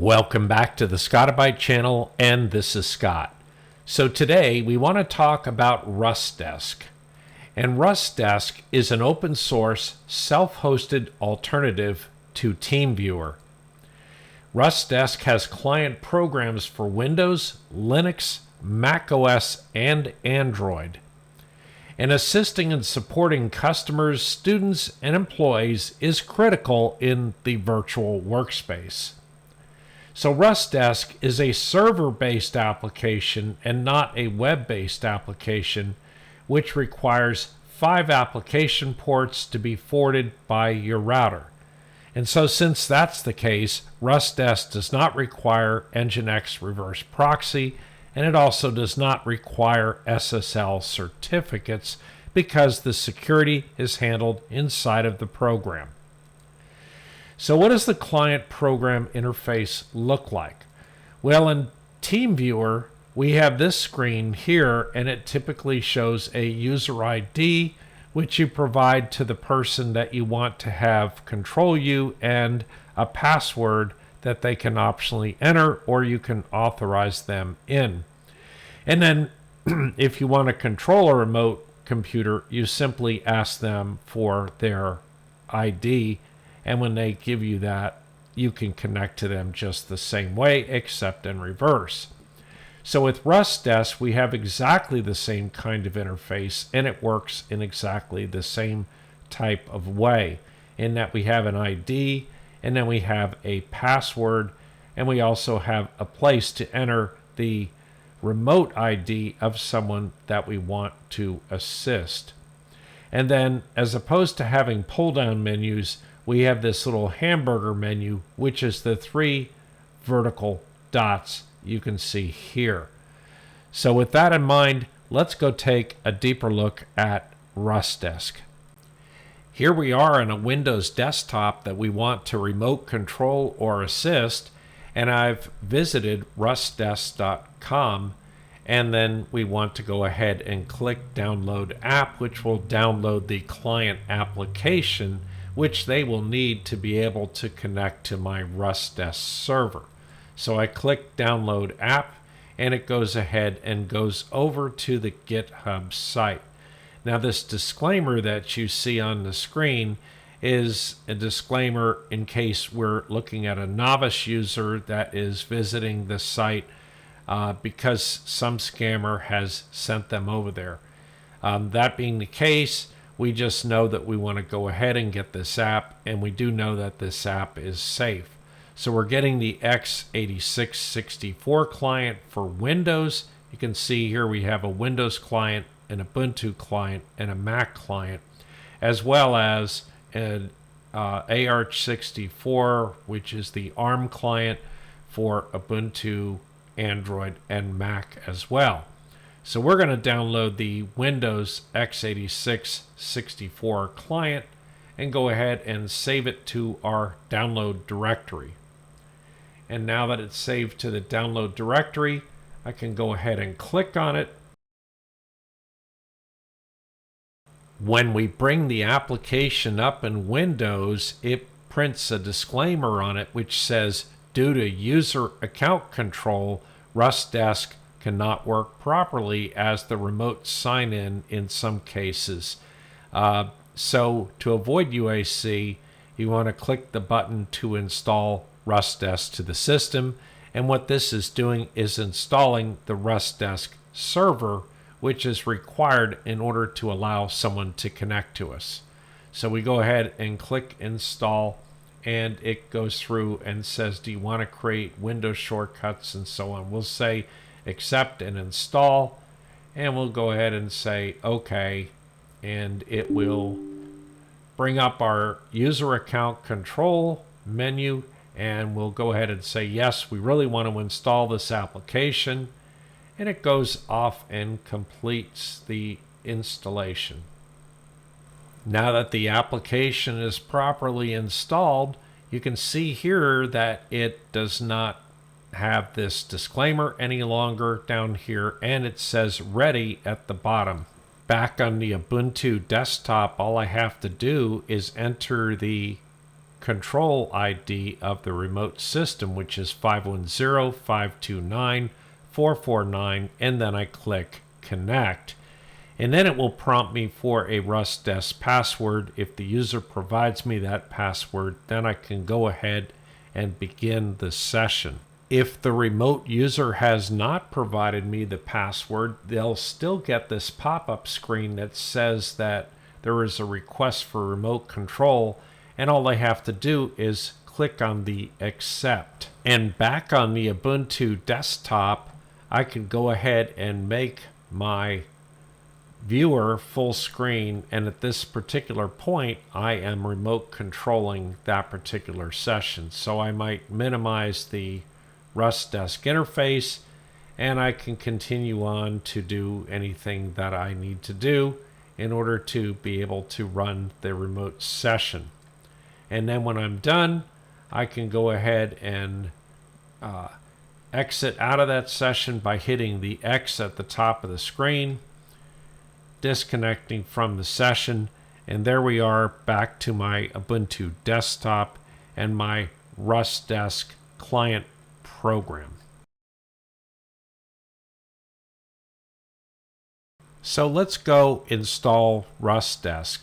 Welcome back to the Scotti-BYTE channel, and this is Scott. So today we want to talk about Rustdesk. And Rustdesk is an open source, self-hosted alternative to Teamviewer. Rustdesk has client programs for Windows, Linux, Mac OS, and Android. And assisting and supporting customers, students, and employees is critical in the virtual workspace. So Rustdesk is a server-based application and not a web-based application, which requires 5 application ports to be forwarded by your router. And so since that's the case, Rustdesk does not require Nginx reverse proxy, and it also does not require SSL certificates because the security is handled inside of the program. So what does the client program interface look like? Well, in Teamviewer, we have this screen here, and it typically shows a user ID, which you provide to the person that you want to have control you, and a password that they can optionally enter, or you can authorize them in. And then if you want to control a remote computer, you simply ask them for their ID, and when they give you that, you can connect to them just the same way, except in reverse. So with Rustdesk, we have exactly the same kind of interface, and it works in exactly the same type of way, in that we have an ID, and then we have a password, and we also have a place to enter the remote ID of someone that we want to assist. And then, as opposed to having pull-down menus, we have this little hamburger menu, which is the 3 vertical dots you can see here. So with that in mind, let's go take a deeper look at Rustdesk. Here we are on a Windows desktop that we want to remote control or assist, and I've visited rustdesk.com, and then we want to go ahead and click Download App, which will download the client application, which they will need to be able to connect to my Rustdesk server. So I click Download App, and it goes ahead and goes over to the GitHub site. Now this disclaimer that you see on the screen is a disclaimer in case we're looking at a novice user that is visiting the site because some scammer has sent them over there. That being the case, we just know that we want to go ahead and get this app, and we do know that this app is safe. So we're getting the x86-64 client for Windows. You can see here we have a Windows client, an Ubuntu client, and a Mac client, as well as an ARch64, which is the ARM client for Ubuntu, Android, and Mac as well. So we're going to download the Windows x86-64 client and go ahead and save it to our download directory. And now that it's saved to the download directory, I can go ahead and click on it. When we bring the application up in Windows, it prints a disclaimer on it which says, due to user account control, Rustdesk cannot work properly as the remote sign-in in some cases. So to avoid UAC, you want to click the button to install Rustdesk to the system, and what this is doing is installing the Rustdesk server, which is required in order to allow someone to connect to us. So we go ahead and click install, and it goes through and says, do you want to create Windows shortcuts and so on. We'll say accept and install, and we'll go ahead and say OK, and it will bring up our user account control menu, and we'll go ahead and say yes, we really want to install this application, and it goes off and completes the installation. Now that the application is properly installed, you can see here that it does not have this disclaimer any longer down here, and it says ready at the bottom. Back on the Ubuntu desktop, all I have to do is enter the control ID of the remote system, which is 510-529-449, and then I click connect. And then it will prompt me for a Rustdesk password. If the user provides me that password, then I can go ahead and begin the session. If the remote user has not provided me the password, they'll still get this pop-up screen that says that there is a request for remote control, and all they have to do is click on the accept. And back on the Ubuntu desktop, I can go ahead and make my viewer full screen, and at this particular point I am remote controlling that particular session. So I might minimize the Rustdesk interface, and I can continue on to do anything that I need to do in order to be able to run the remote session. And then when I'm done, I can go ahead and exit out of that session by hitting the X at the top of the screen, disconnecting from the session, and there we are back to my Ubuntu desktop and my Rustdesk client program. So let's go install Rustdesk.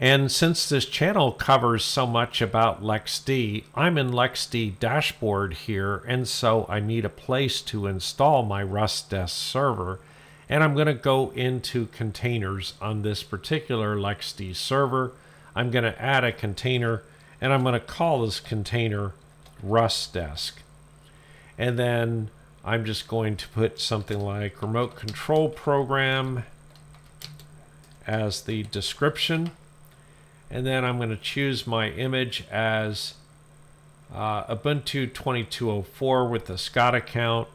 And since this channel covers so much about LXD, I'm in LXD dashboard here, and so I need a place to install my Rustdesk server. And I'm going to go into containers on this particular LXD server. I'm going to add a container, and I'm going to call this container Rustdesk. And then I'm just going to put something like remote control program as the description. And then I'm going to choose my image as Ubuntu 2204 with the Scott account.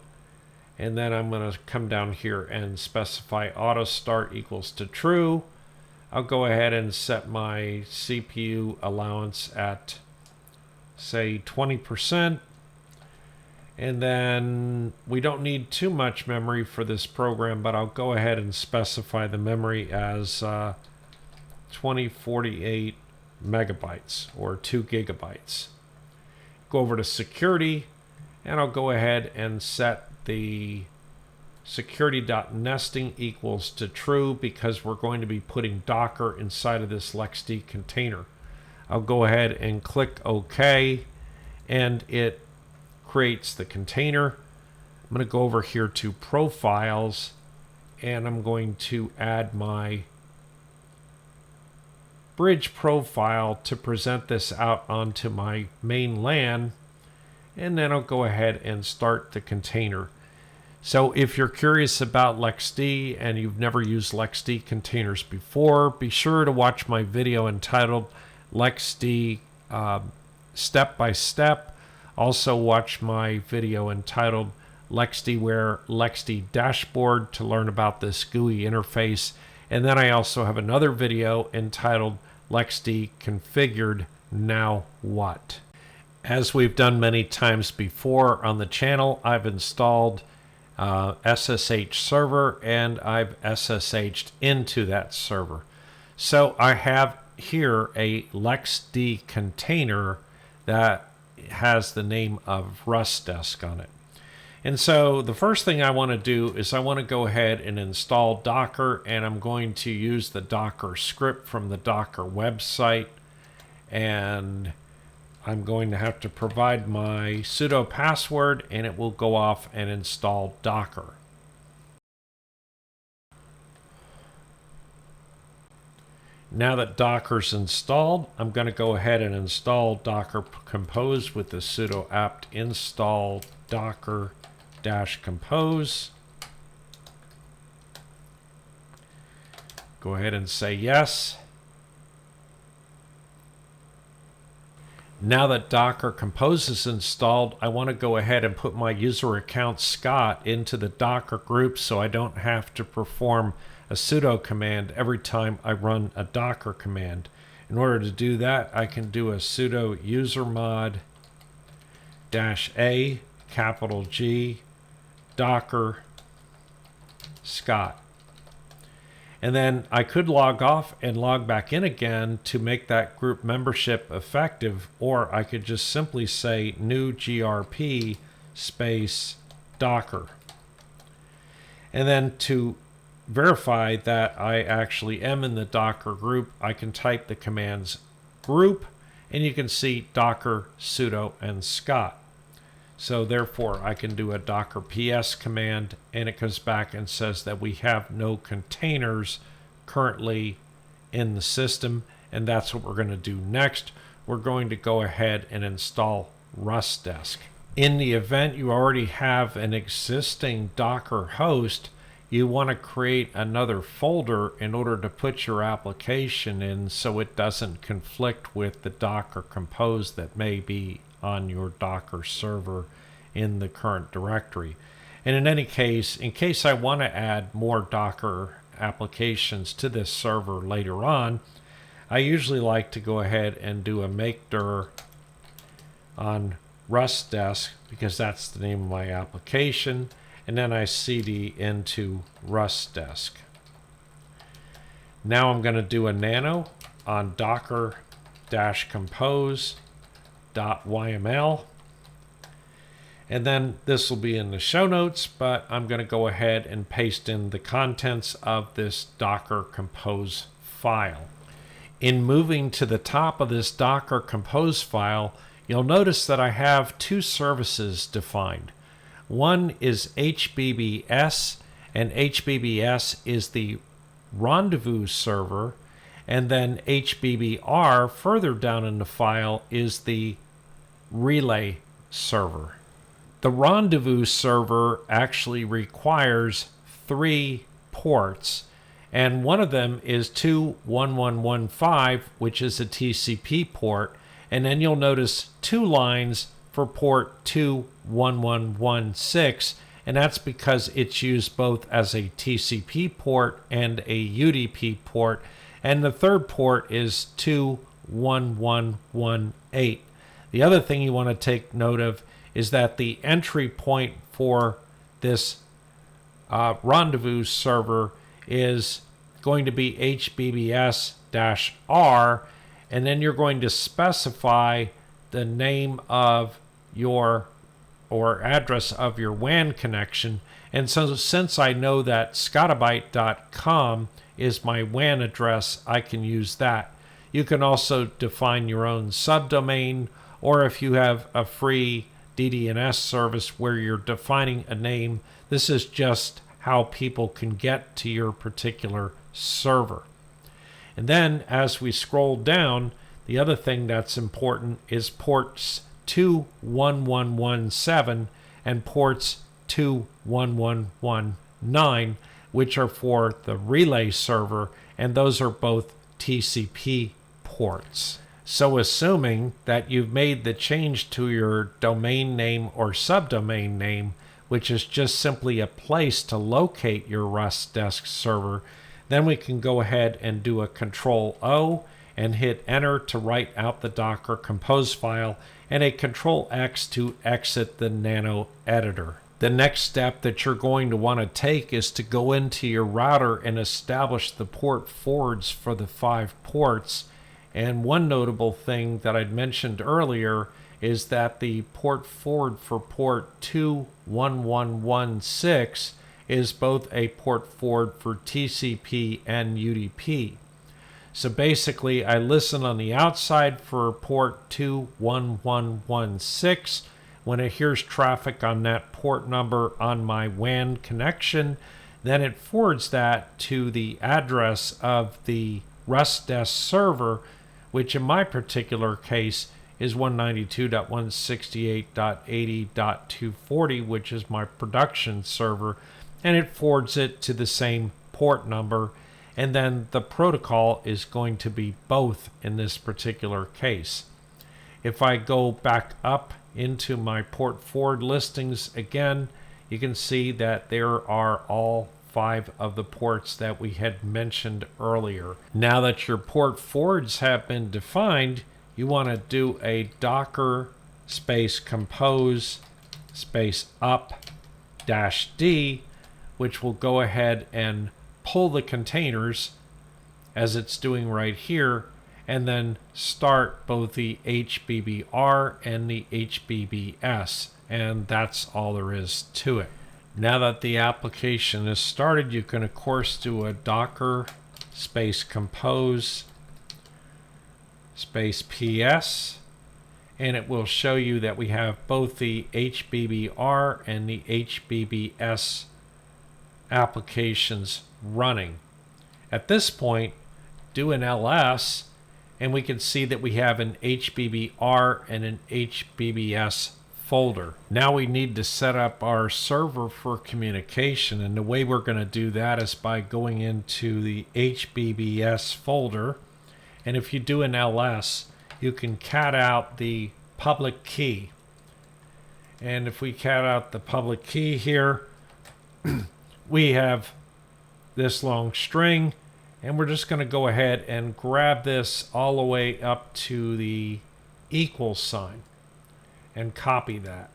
And then I'm going to come down here and specify auto start equals to true. I'll go ahead and set my CPU allowance at, say, 20%. And then we don't need too much memory for this program, but I'll go ahead and specify the memory as 2048 megabytes or 2 gigabytes. Go over to security, and I'll go ahead and set the security.nesting equals to true because we're going to be putting Docker inside of this LXD container. I'll go ahead and click OK, and it creates the container. I'm going to go over here to profiles, and I'm going to add my bridge profile to present this out onto my main LAN, and then I'll go ahead and start the container. So if you're curious about LXD and you've never used LXD containers before, be sure to watch my video entitled LXD Step by Step. Also watch my video entitled LXDware LXD Dashboard to learn about this GUI interface. And then I also have another video entitled LXD Configured Now What. As we've done many times before on the channel, I've installed SSH server, and I've SSH'd into that server. So I have here a LXD container that has the name of Rustdesk on it. And so the first thing I want to do is I want to go ahead and install Docker, and I'm going to use the Docker script from the Docker website, and I'm going to have to provide my sudo password, and it will go off and install Docker. Now that Docker's installed, I'm going to go ahead and install Docker Compose with the sudo apt install docker-compose. Go ahead and say yes. Now that Docker Compose is installed, I want to go ahead and put my user account Scott into the Docker group so I don't have to perform a sudo command every time I run a Docker command. In order to do that, I can do a sudo usermod -a capital G Docker Scott. And then I could log off and log back in again to make that group membership effective, or I could just simply say new grp space Docker. And then to verify that I actually am in the Docker group, I can type the commands group, and you can see Docker, sudo, and Scott. So therefore, I can do a Docker ps command, and it comes back and says that we have no containers currently in the system, and that's what we're going to do next. We're going to go ahead and install Rustdesk. In the event you already have an existing Docker host, you want to create another folder in order to put your application in so it doesn't conflict with the Docker Compose that may be on your Docker server in the current directory. And in any case, in case I want to add more Docker applications to this server later on, I usually like to go ahead and do a make dir on Rustdesk, because that's the name of my application, and then I cd into Rustdesk. Now I'm going to do a nano on docker-compose.yml, and then this will be in the show notes, but I'm going to go ahead and paste in the contents of this Docker Compose file. In moving to the top of this Docker Compose file, you'll notice that I have two services defined. One is HBBS, and HBBS is the rendezvous server, and then HBBR further down in the file is the relay server. The rendezvous server actually requires 3 ports, and one of them is 21115, which is a TCP port, and then you'll notice 2 lines for port 21116, and that's because it's used both as a TCP port and a UDP port, and the third port is 21118. The other thing you want to take note of is that the entry point for this rendezvous server is going to be HBBS-R, and then you're going to specify the name of your or address of your WAN connection. And so since I know that Scotti-BYTE.com is my WAN address, I can use that. You can also define your own subdomain, or if you have a free DDNS service where you're defining a name, this is just how people can get to your particular server. And then as we scroll down, the other thing that's important is ports 21117 and ports 21119, which are for the relay server, and those are both TCP ports. So assuming that you've made the change to your domain name or subdomain name, which is just simply a place to locate your Rustdesk server, then we can go ahead and do a Control-O and hit enter to write out the Docker Compose file, and a Control-X to exit the nano editor. The next step that you're going to want to take is to go into your router and establish the port forwards for the 5 ports. And one notable thing that I'd mentioned earlier is that the port forward for port 21116 is both a port forward for TCP and UDP. So basically, I listen on the outside for port 21116. When it hears traffic on that port number on my WAN connection, then it forwards that to the address of the Rustdesk server, which in my particular case is 192.168.80.240, which is my production server, and it forwards it to the same port number. And then the protocol is going to be both in this particular case. If I go back up into my port forward listings again, you can see that there are all 5 of the ports that we had mentioned earlier. Now that your port forwards have been defined, you want to do a docker space compose space up -d, which will go ahead and pull the containers as it's doing right here, and then start both the HBBR and the HBBS, and that's all there is to it. Now that the application is started, you can of course do a docker space compose space ps, and it will show you that we have both the HBBR and the HBBS applications running. At this point, do an ls, and we can see that we have an HBBR and an HBBS folder. Now we need to set up our server for communication, and the way we're going to do that is by going into the HBBS folder, and if you do an ls, you can cat out the public key. And if we cat out the public key here, we have this long string, and we're just going to go ahead and grab this all the way up to the equal sign and copy that.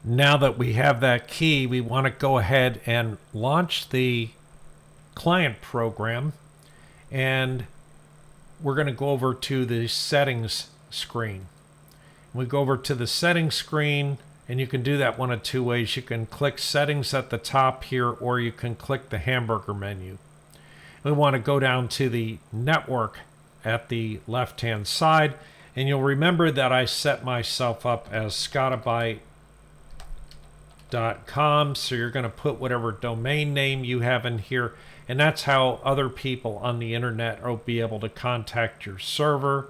Now that we have that key, we want to go ahead and launch the client program, and we're going to go over to the settings screen. We go over to the settings screen, and you can do that one of two ways. You can click settings at the top here, or you can click the hamburger menu. We want to go down to the network at the left-hand side, and you'll remember that I set myself up as Scotti-BYTE.com, so you're going to put whatever domain name you have in here, and that's how other people on the internet will be able to contact your server.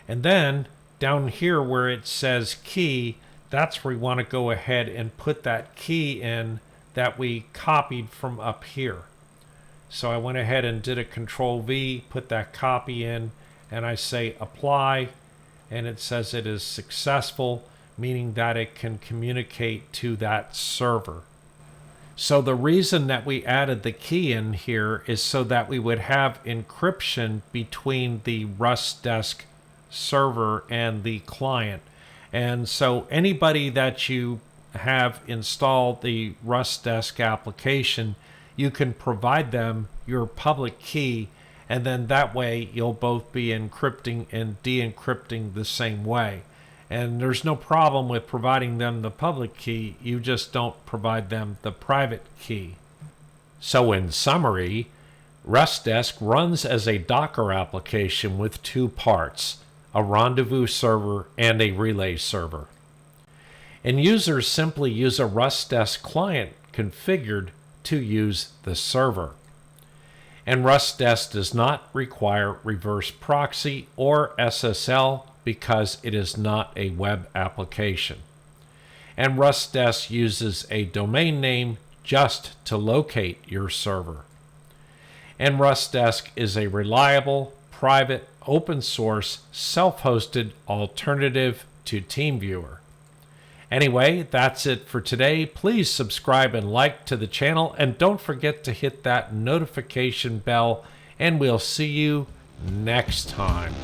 And then down here where it says key, that's where we want to go ahead and put that key in that we copied from up here. So I went ahead and did a Control V, put that copy in, and I say apply, and it says it is successful, meaning that it can communicate to that server. So the reason that we added the key in here is so that we would have encryption between the Rustdesk server and the client. And so anybody that you have installed the Rustdesk application, you can provide them your public key, and then that way you'll both be encrypting and de-encrypting the same way. And there's no problem with providing them the public key, you just don't provide them the private key. So in summary, Rustdesk runs as a Docker application with two parts, a rendezvous server and a relay server. And users simply use a Rustdesk client configured to use the server. And Rustdesk does not require reverse proxy or SSL because it is not a web application. And Rustdesk uses a domain name just to locate your server. And Rustdesk is a reliable, private, open source, self-hosted alternative to Teamviewer. Anyway, that's it for today. Please subscribe and like to the channel, and don't forget to hit that notification bell, and we'll see you next time.